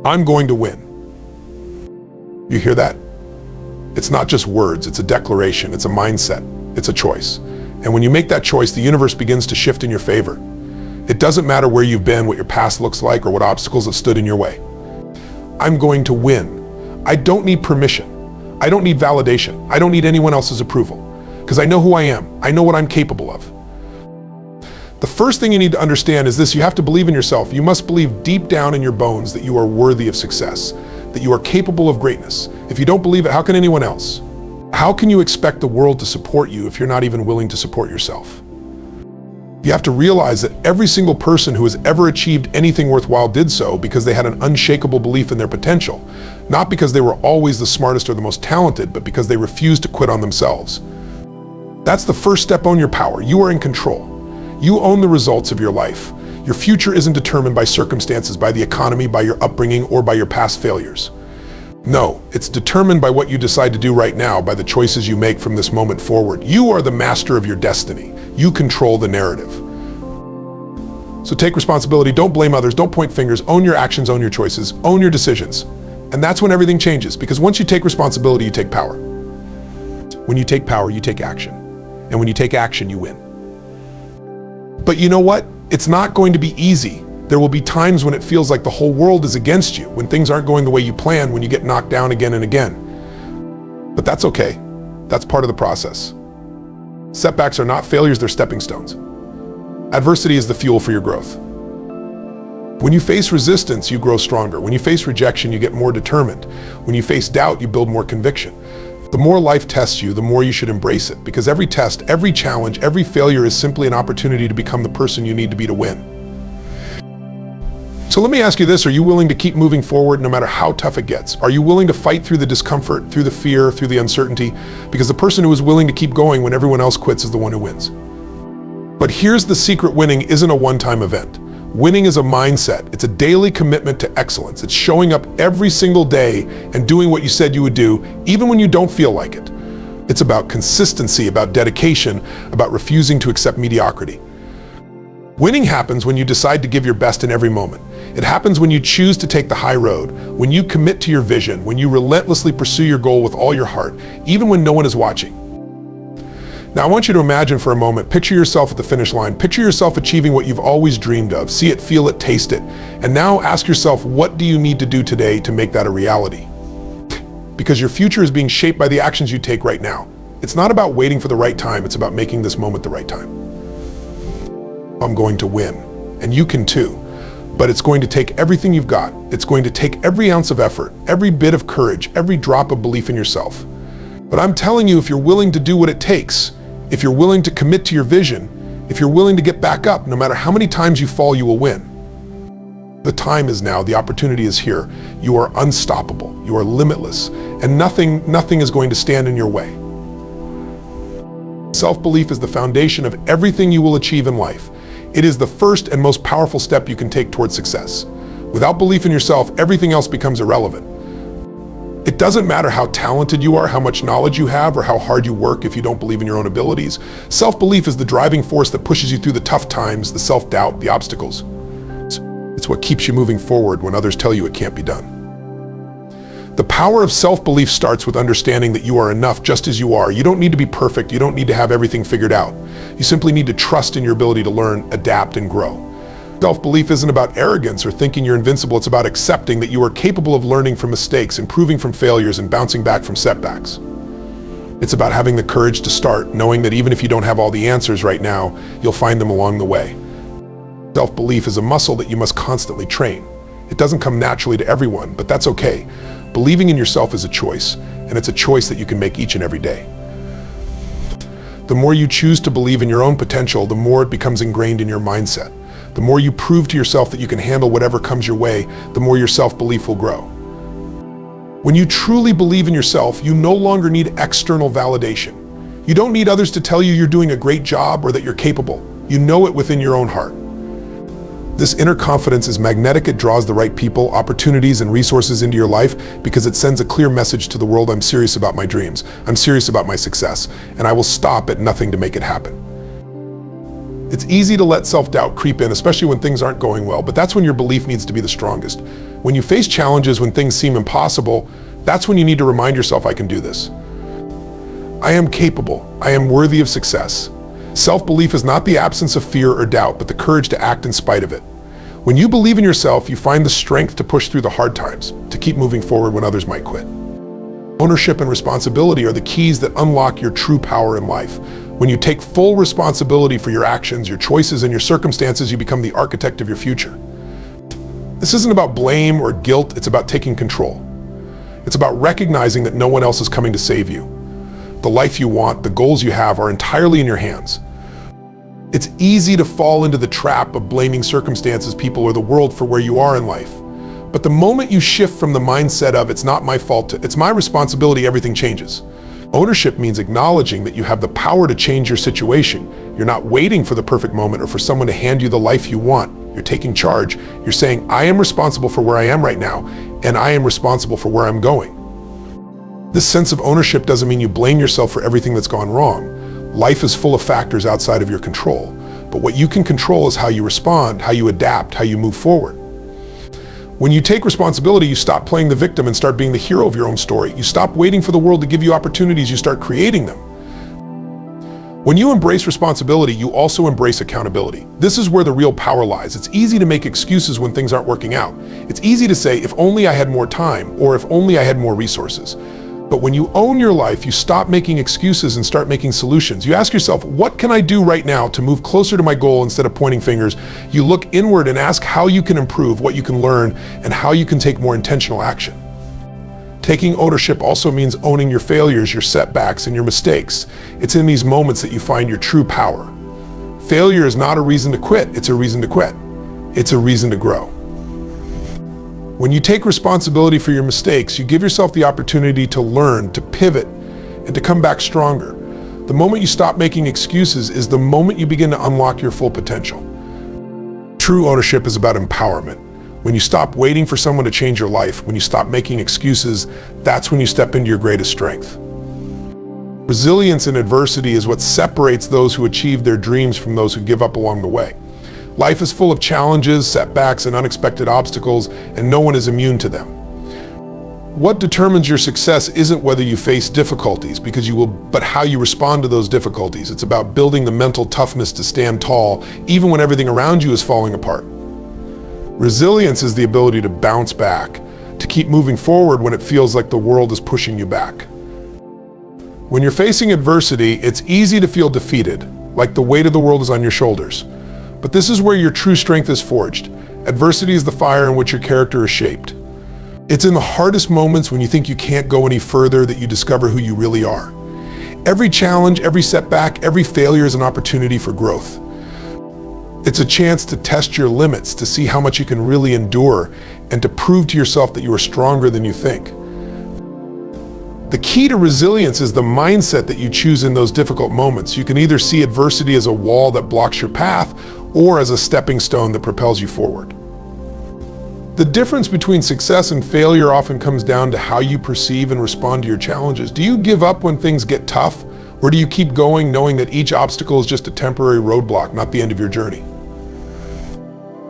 I'm going to win. You hear that? It's not just words, it's a declaration, it's a mindset, it's a choice. And when you make that choice, the universe begins to shift in your favor. It doesn't matter where you've been, what your past looks like, or what obstacles have stood in your way. I'm going to win. I don't need permission. I don't need validation. I don't need anyone else's approval, because I know who I am. I know what I'm capable of. The first thing you need to understand is this: you have to believe in yourself. You must believe deep down in your bones that you are worthy of success, that you are capable of greatness. If you don't believe it, how can anyone else? How can you expect the world to support you if you're not even willing to support yourself? You have to realize that every single person who has ever achieved anything worthwhile did so because they had an unshakable belief in their potential, not because they were always the smartest or the most talented, but because they refused to quit on themselves. That's the first step. Own your power. You are in control. You own the results of your life. Your future isn't determined by circumstances, by the economy, by your upbringing, or by your past failures. No, it's determined by what you decide to do right now, by the choices you make from this moment forward. You are the master of your destiny. You control the narrative. So take responsibility. Don't blame others. Don't point fingers. Own your actions, own your choices, own your decisions. And that's when everything changes, because once you take responsibility, you take power. When you take power, you take action. And when you take action, you win. But you know what? It's not going to be easy. There will be times when it feels like the whole world is against you, when things aren't going the way you planned, when you get knocked down again and again. But that's okay. That's part of the process. Setbacks are not failures, they're stepping stones. Adversity is the fuel for your growth. When you face resistance, you grow stronger. When you face rejection, you get more determined. When you face doubt, you build more conviction. The more life tests you, the more you should embrace it, because every test, every challenge, every failure is simply an opportunity to become the person you need to be to win. So let me ask you this: are you willing to keep moving forward no matter how tough it gets? Are you willing to fight through the discomfort, through the fear, through the uncertainty? Because the person who is willing to keep going when everyone else quits is the one who wins. But here's the secret: winning isn't a one-time event. Winning is a mindset. It's a daily commitment to excellence. It's showing up every single day and doing what you said you would do, even when you don't feel like it. It's about consistency, about dedication, about refusing to accept mediocrity. Winning happens when you decide to give your best in every moment. It happens when you choose to take the high road, when you commit to your vision, when you relentlessly pursue your goal with all your heart, even when no one is watching. Now I want you to imagine for a moment, picture yourself at the finish line, picture yourself achieving what you've always dreamed of, see it, feel it, taste it, and now ask yourself, what do you need to do today to make that a reality? Because your future is being shaped by the actions you take right now. It's not about waiting for the right time, it's about making this moment the right time. I'm going to win, and you can too, but it's going to take everything you've got. It's going to take every ounce of effort, every bit of courage, every drop of belief in yourself. But I'm telling you, if you're willing to do what it takes, if you're willing to commit to your vision, if you're willing to get back up, no matter how many times you fall, you will win. The time is now, the opportunity is here. You are unstoppable, you are limitless, and nothing is going to stand in your way. Self-belief is the foundation of everything you will achieve in life. It is the first and most powerful step you can take towards success. Without belief in yourself, everything else becomes irrelevant. It doesn't matter how talented you are, how much knowledge you have, or how hard you work if you don't believe in your own abilities. Self-belief is the driving force that pushes you through the tough times, the self-doubt, the obstacles. It's what keeps you moving forward when others tell you it can't be done. The power of self-belief starts with understanding that you are enough just as you are. You don't need to be perfect. You don't need to have everything figured out. You simply need to trust in your ability to learn, adapt, and grow. Self-belief isn't about arrogance or thinking you're invincible. It's about accepting that you are capable of learning from mistakes, improving from failures, and bouncing back from setbacks. It's about having the courage to start, knowing that even if you don't have all the answers right now, you'll find them along the way. Self-belief is a muscle that you must constantly train. It doesn't come naturally to everyone, but that's okay. Believing in yourself is a choice, and it's a choice that you can make each and every day. The more you choose to believe in your own potential, the more it becomes ingrained in your mindset. The more you prove to yourself that you can handle whatever comes your way, the more your self-belief will grow. When you truly believe in yourself, you no longer need external validation. You don't need others to tell you you're doing a great job or that you're capable. You know it within your own heart. This inner confidence is magnetic. It draws the right people, opportunities, and resources into your life because it sends a clear message to the world: I'm serious about my dreams. I'm serious about my success, and I will stop at nothing to make it happen. It's easy to let self-doubt creep in, especially when things aren't going well, but that's when your belief needs to be the strongest. When you face challenges, when things seem impossible, that's when you need to remind yourself, I can do this. I am capable. I am worthy of success. Self-belief is not the absence of fear or doubt, but the courage to act in spite of it. When you believe in yourself, you find the strength to push through the hard times, to keep moving forward when others might quit. Ownership and responsibility are the keys that unlock your true power in life. When you take full responsibility for your actions, your choices, and your circumstances, you become the architect of your future. This isn't about blame or guilt, it's about taking control. It's about recognizing that no one else is coming to save you. The life you want, the goals you have are entirely in your hands. It's easy to fall into the trap of blaming circumstances, people, or the world for where you are in life. But the moment you shift from the mindset of it's not my fault to it's my responsibility, everything changes. Ownership means acknowledging that you have the power to change your situation. You're not waiting for the perfect moment or for someone to hand you the life you want. You're taking charge. You're saying, I am responsible for where I am right now, and I am responsible for where I'm going. This sense of ownership doesn't mean you blame yourself for everything that's gone wrong. Life is full of factors outside of your control. But what you can control is how you respond, how you adapt, how you move forward. When you take responsibility, you stop playing the victim and start being the hero of your own story. You stop waiting for the world to give you opportunities, you start creating them. When you embrace responsibility, you also embrace accountability. This is where the real power lies. It's easy to make excuses when things aren't working out. It's easy to say, if only I had more time, or if only I had more resources. But when you own your life, you stop making excuses and start making solutions. You ask yourself, what can I do right now to move closer to my goal instead of pointing fingers? You look inward and ask how you can improve, what you can learn, and how you can take more intentional action. Taking ownership also means owning your failures, your setbacks, and your mistakes. It's in these moments that you find your true power. Failure is not a reason to quit, it's a reason to quit. It's a reason to grow. When you take responsibility for your mistakes, you give yourself the opportunity to learn, to pivot, and to come back stronger. The moment you stop making excuses is the moment you begin to unlock your full potential. True ownership is about empowerment. When you stop waiting for someone to change your life, when you stop making excuses, that's when you step into your greatest strength. Resilience in adversity is what separates those who achieve their dreams from those who give up along the way. Life is full of challenges, setbacks, and unexpected obstacles, and no one is immune to them. What determines your success isn't whether you face difficulties, but how you respond to those difficulties. It's about building the mental toughness to stand tall, even when everything around you is falling apart. Resilience is the ability to bounce back, to keep moving forward when it feels like the world is pushing you back. When you're facing adversity, it's easy to feel defeated, like the weight of the world is on your shoulders. But this is where your true strength is forged. Adversity is the fire in which your character is shaped. It's in the hardest moments when you think you can't go any further that you discover who you really are. Every challenge, every setback, every failure is an opportunity for growth. It's a chance to test your limits, to see how much you can really endure, and to prove to yourself that you are stronger than you think. The key to resilience is the mindset that you choose in those difficult moments. You can either see adversity as a wall that blocks your path, or as a stepping stone that propels you forward. The difference between success and failure often comes down to how you perceive and respond to your challenges. Do you give up when things get tough, or do you keep going knowing that each obstacle is just a temporary roadblock, not the end of your journey?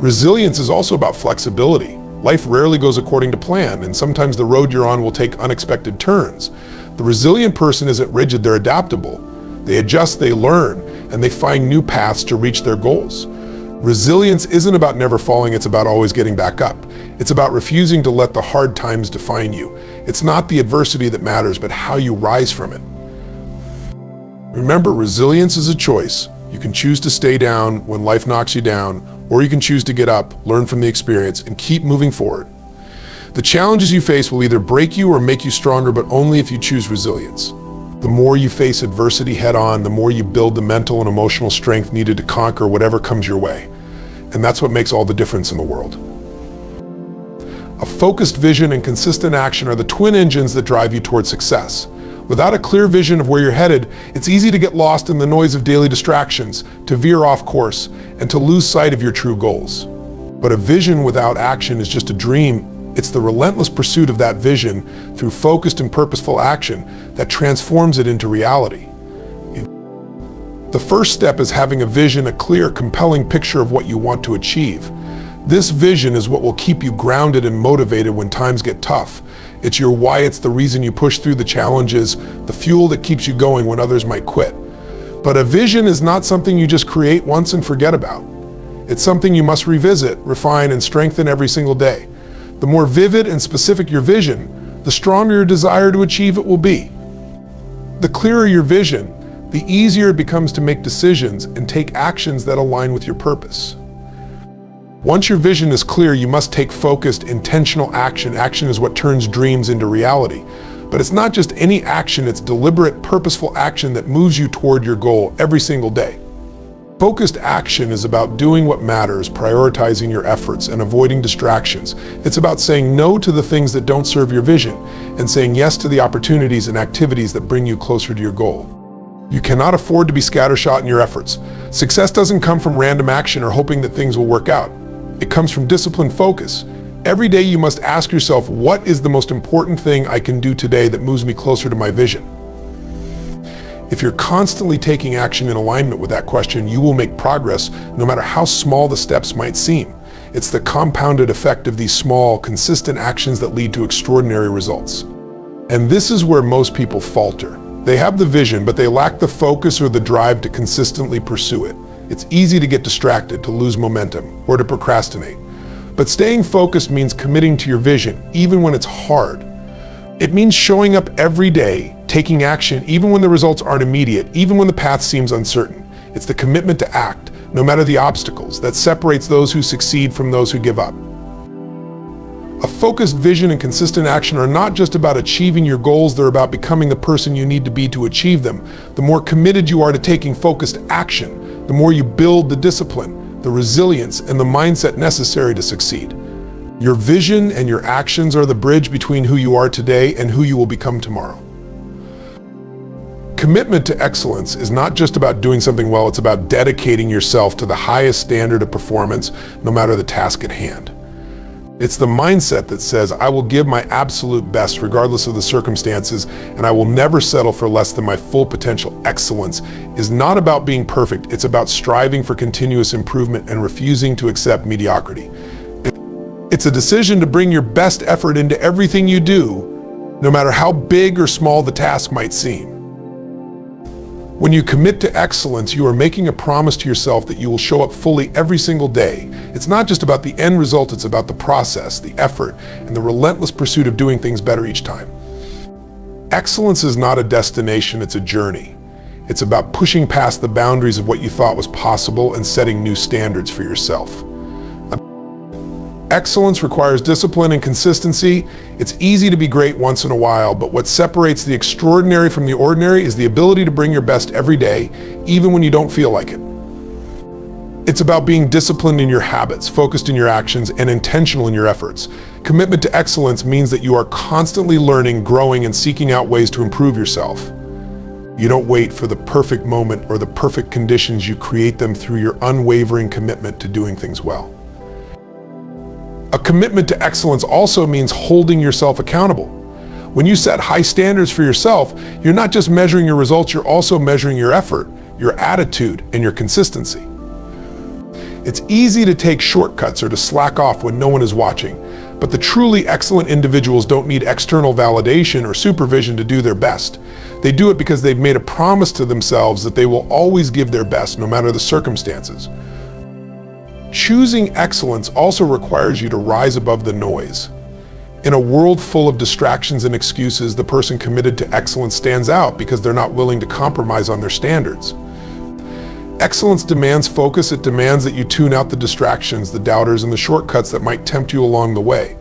Resilience is also about flexibility. Life rarely goes according to plan, and sometimes the road you're on will take unexpected turns. The resilient person isn't rigid, they're adaptable. They adjust, they learn, and they find new paths to reach their goals. Resilience isn't about never falling, it's about always getting back up. It's about refusing to let the hard times define you. It's not the adversity that matters, but how you rise from it. Remember, resilience is a choice. You can choose to stay down when life knocks you down, or you can choose to get up, learn from the experience, and keep moving forward. The challenges you face will either break you or make you stronger, but only if you choose resilience. The more you face adversity head on, the more you build the mental and emotional strength needed to conquer whatever comes your way. And that's what makes all the difference in the world. A focused vision and consistent action are the twin engines that drive you towards success. Without a clear vision of where you're headed, it's easy to get lost in the noise of daily distractions, to veer off course, and to lose sight of your true goals. But a vision without action is just a dream. It's the relentless pursuit of that vision through focused and purposeful action that transforms it into reality. The first step is having a vision, a clear, compelling picture of what you want to achieve. This vision is what will keep you grounded and motivated when times get tough. It's your why, it's the reason you push through the challenges, the fuel that keeps you going when others might quit. But a vision is not something you just create once and forget about. It's something you must revisit, refine, and strengthen every single day. The more vivid and specific your vision, the stronger your desire to achieve it will be. The clearer your vision, the easier it becomes to make decisions and take actions that align with your purpose. Once your vision is clear, you must take focused, intentional action. Action is what turns dreams into reality. But it's not just any action, it's deliberate, purposeful action that moves you toward your goal every single day. Focused action is about doing what matters, prioritizing your efforts, and avoiding distractions. It's about saying no to the things that don't serve your vision, and saying yes to the opportunities and activities that bring you closer to your goal. You cannot afford to be scattershot in your efforts. Success doesn't come from random action or hoping that things will work out. It comes from disciplined focus. Every day you must ask yourself, what is the most important thing I can do today that moves me closer to my vision? If you're constantly taking action in alignment with that question, you will make progress no matter how small the steps might seem. It's the compounded effect of these small, consistent actions that lead to extraordinary results. And this is where most people falter. They have the vision, but they lack the focus or the drive to consistently pursue it. It's easy to get distracted, to lose momentum, or to procrastinate. But staying focused means committing to your vision, even when it's hard. It means showing up every day, taking action, even when the results aren't immediate, even when the path seems uncertain. It's the commitment to act, no matter the obstacles, that separates those who succeed from those who give up. A focused vision and consistent action are not just about achieving your goals, they're about becoming the person you need to be to achieve them. The more committed you are to taking focused action, the more you build the discipline, the resilience, and the mindset necessary to succeed. Your vision and your actions are the bridge between who you are today and who you will become tomorrow. Commitment to excellence is not just about doing something well, it's about dedicating yourself to the highest standard of performance, no matter the task at hand. It's the mindset that says, I will give my absolute best regardless of the circumstances, and I will never settle for less than my full potential. Excellence is not about being perfect, it's about striving for continuous improvement and refusing to accept mediocrity. It's a decision to bring your best effort into everything you do, no matter how big or small the task might seem. When you commit to excellence, you are making a promise to yourself that you will show up fully every single day. It's not just about the end result, it's about the process, the effort, and the relentless pursuit of doing things better each time. Excellence is not a destination, it's a journey. It's about pushing past the boundaries of what you thought was possible and setting new standards for yourself. Excellence requires discipline and consistency. It's easy to be great once in a while, but what separates the extraordinary from the ordinary is the ability to bring your best every day, even when you don't feel like it. It's about being disciplined in your habits, focused in your actions, and intentional in your efforts. Commitment to excellence means that you are constantly learning, growing, and seeking out ways to improve yourself. You don't wait for the perfect moment or the perfect conditions, you create them through your unwavering commitment to doing things well. A commitment to excellence also means holding yourself accountable. When you set high standards for yourself, you're not just measuring your results, you're also measuring your effort, your attitude, and your consistency. It's easy to take shortcuts or to slack off when no one is watching, but the truly excellent individuals don't need external validation or supervision to do their best. They do it because they've made a promise to themselves that they will always give their best, no matter the circumstances. Choosing excellence also requires you to rise above the noise. In a world full of distractions and excuses, the person committed to excellence stands out because they're not willing to compromise on their standards. Excellence demands focus. It demands that you tune out the distractions, the doubters, and the shortcuts that might tempt you along the way.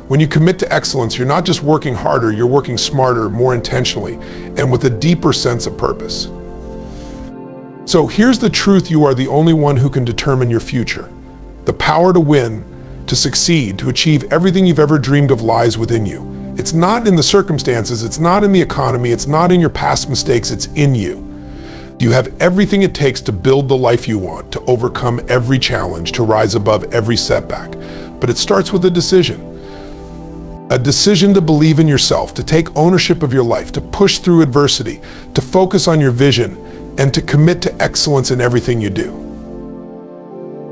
When you commit to excellence, you're not just working harder, you're working smarter, more intentionally, and with a deeper sense of purpose. So here's the truth: you are the only one who can determine your future. The power to win, to succeed, to achieve everything you've ever dreamed of lies within you. It's not in the circumstances, it's not in the economy, it's not in your past mistakes, it's in you. You have everything it takes to build the life you want, to overcome every challenge, to rise above every setback. But it starts with a decision. A decision to believe in yourself, to take ownership of your life, to push through adversity, to focus on your vision, and to commit to excellence in everything you do.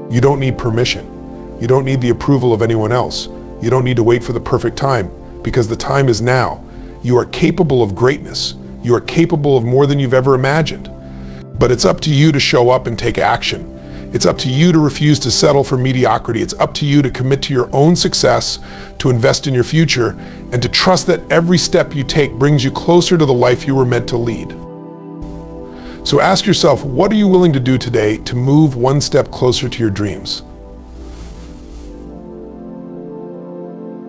You don't need permission. You don't need the approval of anyone else. You don't need to wait for the perfect time, because the time is now. You are capable of greatness. You are capable of more than you've ever imagined. But it's up to you to show up and take action. It's up to you to refuse to settle for mediocrity. It's up to you to commit to your own success, to invest in your future, and to trust that every step you take brings you closer to the life you were meant to lead. So ask yourself, what are you willing to do today to move one step closer to your dreams?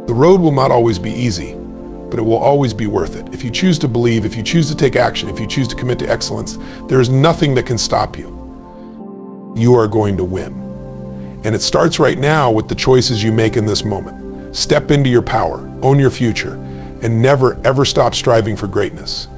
The road will not always be easy, but it will always be worth it. If you choose to believe, if you choose to take action, if you choose to commit to excellence, there is nothing that can stop you. You are going to win. And it starts right now with the choices you make in this moment. Step into your power, own your future, and never ever stop striving for greatness.